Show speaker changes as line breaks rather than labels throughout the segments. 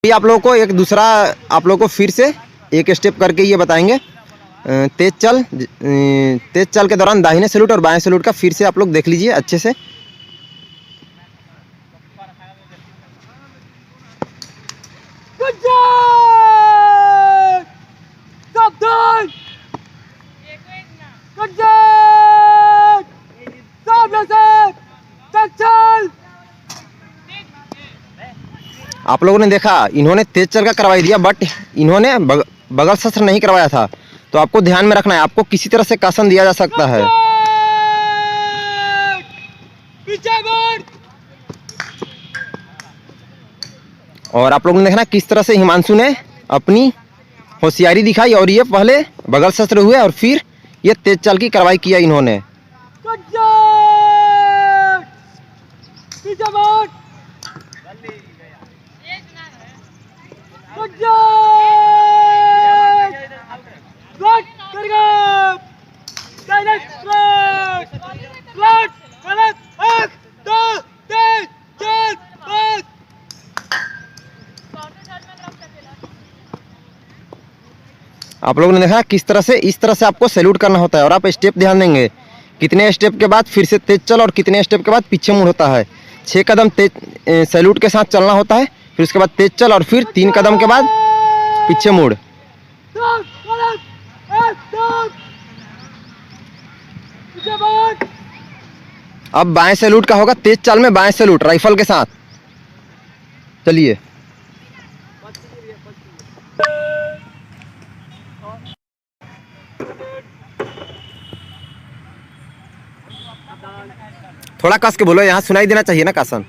अभी आप लोगों को एक दूसरा आप लोगों को फिर से एक स्टेप करके ये बताएंगे। तेज चल के दौरान दाहिने सैल्यूट और बाएं सैल्यूट का फिर से आप लोग देख लीजिए अच्छे से। आप लोगों ने देखा इन्होंने तेज चल का करवा दिया, बट इन्होंने बगल शस्त्र नहीं करवाया था। तो आपको ध्यान में रखना है, आपको किसी तरह से कासन दिया जा सकता है। और आप लोगों ने देखना किस तरह से हिमांशु ने अपनी होशियारी दिखाई और ये पहले बगल शस्त्र हुए और फिर ये तेज चाल की कार्रवाई किया इन्होंने। आप लोगों ने देखा किस तरह से इस तरह से आपको सैल्यूट करना होता है। और आप स्टेप ध्यान देंगे कितने स्टेप के बाद फिर से तेज चल और कितने स्टेप के बाद पीछे मुड़ होता है। 6 कदम तेज सैल्यूट के साथ चलना होता है, फिर उसके बाद तेज चल और फिर 3 कदम के बाद पीछे मुड़। अब बाएं सैल्यूट का होगा तेज चाल में बाएं सैल्यूट राइफल के साथ। चलिए थोड़ा कस के बोलो, यहाँ सुनाई देना चाहिए ना कासन।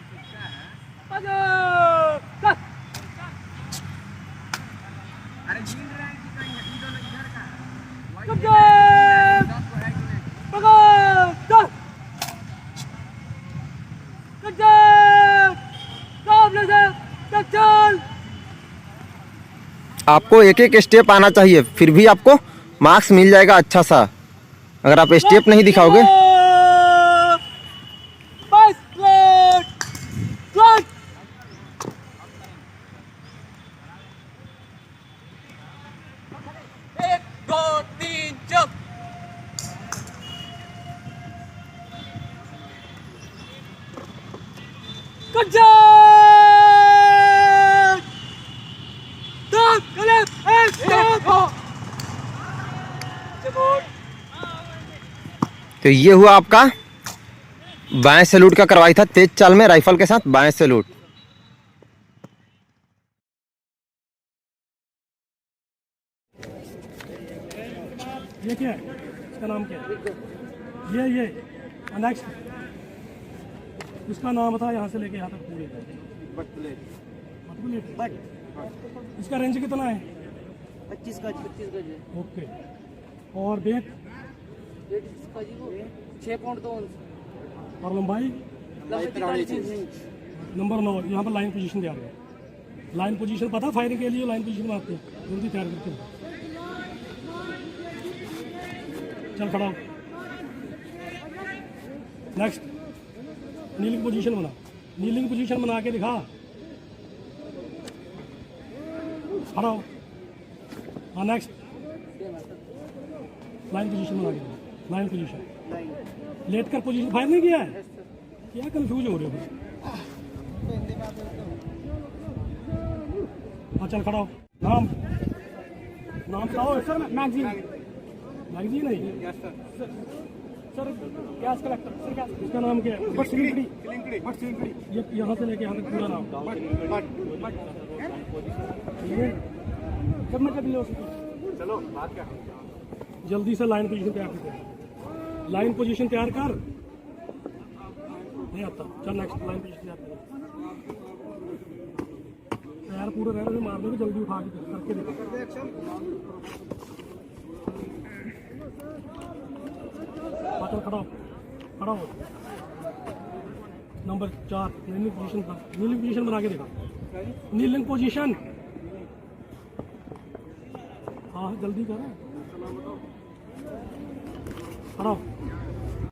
आपको एक एक स्टेप आना चाहिए, फिर भी आपको मार्क्स मिल जाएगा अच्छा सा। अगर आप स्टेप नहीं दिखाओगे तो ये हुआ आपका बाएं सैल्यूट का करवाई था तेज चाल में राइफल के साथ बाएं सैल्यूट।
ये क्या है, इसका नाम क्या है? ये नेक्स्ट इसका नाम था यहाँ से लेके यहाँ तक पूरे बट इसका रेंज कितना है?
25 गज।
ओके। और वेट
6 पॉइंट 2
और लंबाई नंबर 9। यहाँ पर लाइन पोजीशन तैयार है। लाइन पोजीशन पता फायरिंग के लिए लाइन पोजीशन बनाते हैं, जल्दी तैयार करते हैं। चल खड़ा हो। नेक्स्ट नीलिंग पोजीशन बना। नीलिंग पोजीशन बना के दिखा। खड़ा हो। हाँ नेक्स्ट लाइन पोजीशन बना के दिखा। लाइन पोजीशन लेट कर पोजीशन फायर नहीं किया है, क्या कंफ्यूज हो रहे हो? हाँ चल खड़ा हो। नाम बताओ सर। मैगजीन नहीं सर, गैस कलेक्टर सर, क्या इसका नाम क्या है? बट सिलिंडरी। ये यहाँ से लेके यहाँ तक पूरा नाम चलो बात क्या। जल्दी से लाइन पोजीशन तैयार करते। लाइन पोजीशन तैयार कर। नहीं आता, चल नेक्स्ट लाइन पोजीशन तैयार कर। तैयार पूरे रहने से मारने को जल्दी उठा के करके देखो। खड़ा हो। नंबर 4 नीलिंग पोजीशन बना के देखा। Kneeling position. हाँ जल्दी करो। खड़ा हो।